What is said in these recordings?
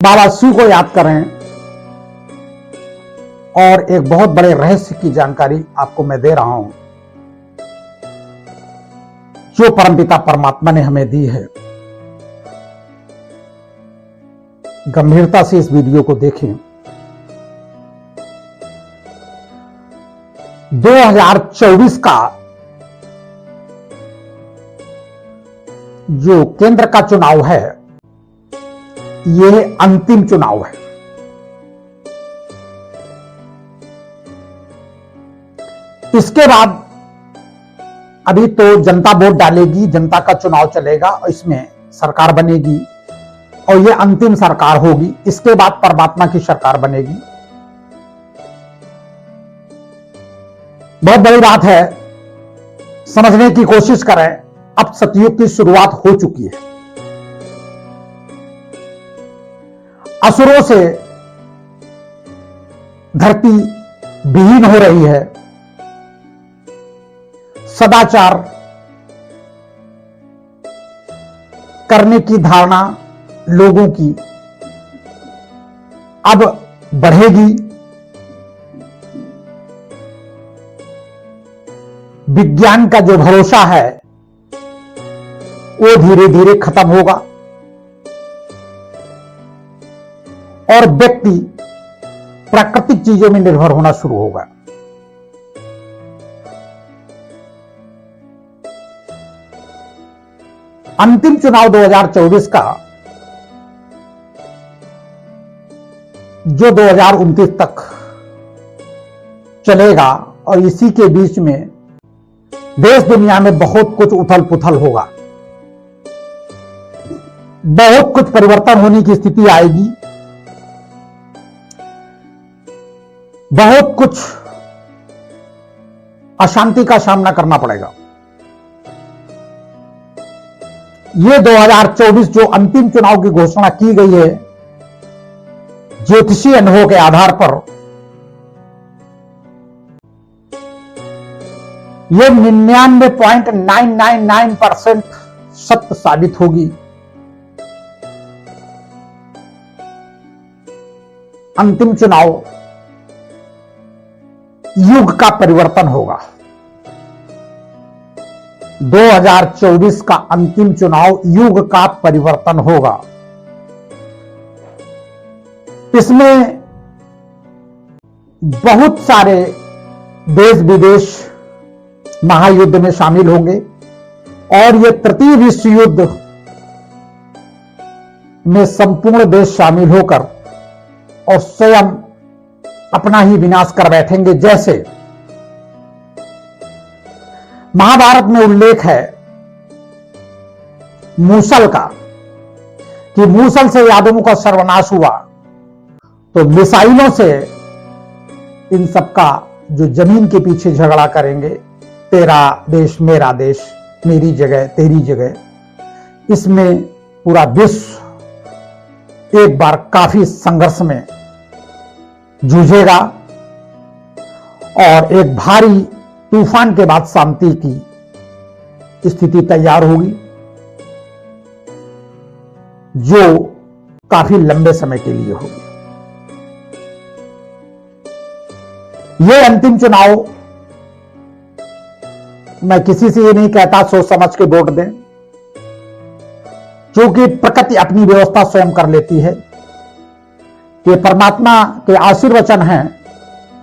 बाबा शिव को याद करें और एक बहुत बड़े रहस्य की जानकारी आपको मैं दे रहा हूं जो परमपिता परमात्मा ने हमें दी है। गंभीरता से इस वीडियो को देखें। 2024 का जो केंद्र का चुनाव है यह अंतिम चुनाव है। इसके बाद अभी तो जनता वोट डालेगी, जनता का चुनाव चलेगा और इसमें सरकार बनेगी और यह अंतिम सरकार होगी। इसके बाद परमात्मा की सरकार बनेगी। बहुत बड़ी बात है, समझने की कोशिश करें। अब सतयुग की शुरुआत हो चुकी है। असुरों से धरती विहीन हो रही है। सदाचार करने की धारणा लोगों की अब बढ़ेगी। विज्ञान का जो भरोसा है वो धीरे धीरे खत्म होगा और व्यक्ति प्राकृतिक चीजों में निर्भर होना शुरू होगा। अंतिम चुनाव 2024 का जो 2029 तक चलेगा और इसी के बीच में देश दुनिया में बहुत कुछ उथल पुथल होगा। बहुत कुछ परिवर्तन होने की स्थिति आएगी। बहुत कुछ अशांति का सामना करना पड़ेगा। ये 2024 जो अंतिम चुनाव की घोषणा की गई है ज्योतिषीय अनुभव के आधार पर, यह 99.999% सत्य साबित होगी। अंतिम चुनाव युग का परिवर्तन होगा। 2024 का अंतिम चुनाव युग का परिवर्तन होगा। इसमें बहुत सारे देश विदेश महायुद्ध में शामिल होंगे और यह तृतीय विश्व युद्ध में संपूर्ण देश शामिल होकर और स्वयं अपना ही विनाश कर बैठेंगे। जैसे महाभारत में उल्लेख है मूसल का कि मूसल से यादवों का सर्वनाश हुआ, तो मिसाइलों से इन सबका जो जमीन के पीछे झगड़ा करेंगे, तेरा देश मेरा देश, मेरी जगह तेरी जगह, इसमें पूरा विश्व एक बार काफी संघर्ष में जूझेगा और एक भारी तूफान के बाद शांति की स्थिति तैयार होगी जो काफी लंबे समय के लिए होगी। यह अंतिम चुनाव, मैं किसी से ये नहीं कहता सोच समझ के वोट दें, क्योंकि प्रकृति अपनी व्यवस्था स्वयं कर लेती है। ये परमात्मा के आशीर्वचन हैं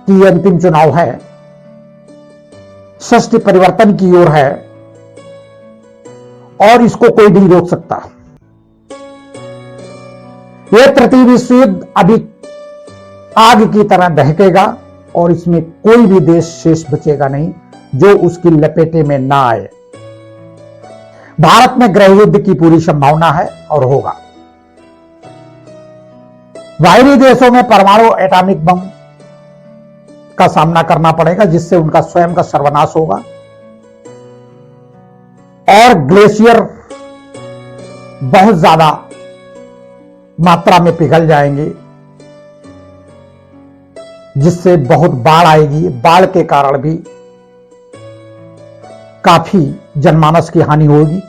कि यह अंतिम चुनाव है, सृष्टि परिवर्तन की ओर है और इसको कोई नहीं रोक सकता। यह तृतीय विश्व युद्ध अभी आग की तरह दहकेगा और इसमें कोई भी देश शेष बचेगा नहीं जो उसकी लपेटे में ना आए। भारत में गृह युद्ध की पूरी संभावना है और होगा। बाहरी देशों में परमाणु एटॉमिक बम का सामना करना पड़ेगा जिससे उनका स्वयं का सर्वनाश होगा और ग्लेशियर बहुत ज्यादा मात्रा में पिघल जाएंगे जिससे बहुत बाढ़ आएगी। बाढ़ के कारण भी काफी जनमानस की हानि होगी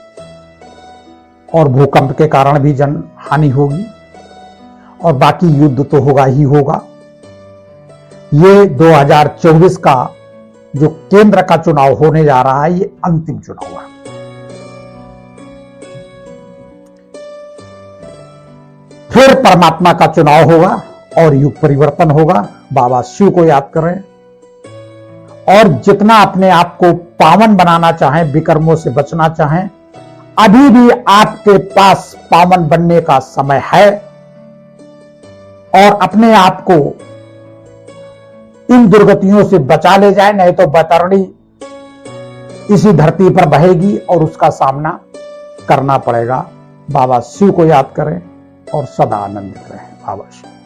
और भूकंप के कारण भी जन हानि होगी और बाकी युद्ध तो होगा ही होगा। ये 2024 का जो केंद्र का चुनाव होने जा रहा है, ये अंतिम चुनाव है। फिर परमात्मा का चुनाव होगा और युग परिवर्तन होगा। बाबा शिव को याद करें और जितना अपने आप को पावन बनाना चाहें, विकर्मों से बचना चाहें, अभी भी आपके पास पावन बनने का समय है। और अपने आप को इन दुर्गतियों से बचा ले जाए, नहीं तो बैतरणी इसी धरती पर बहेगी और उसका सामना करना पड़ेगा। बाबा शिव को याद करें और सदा आनंदित रहें। बाबा शिव।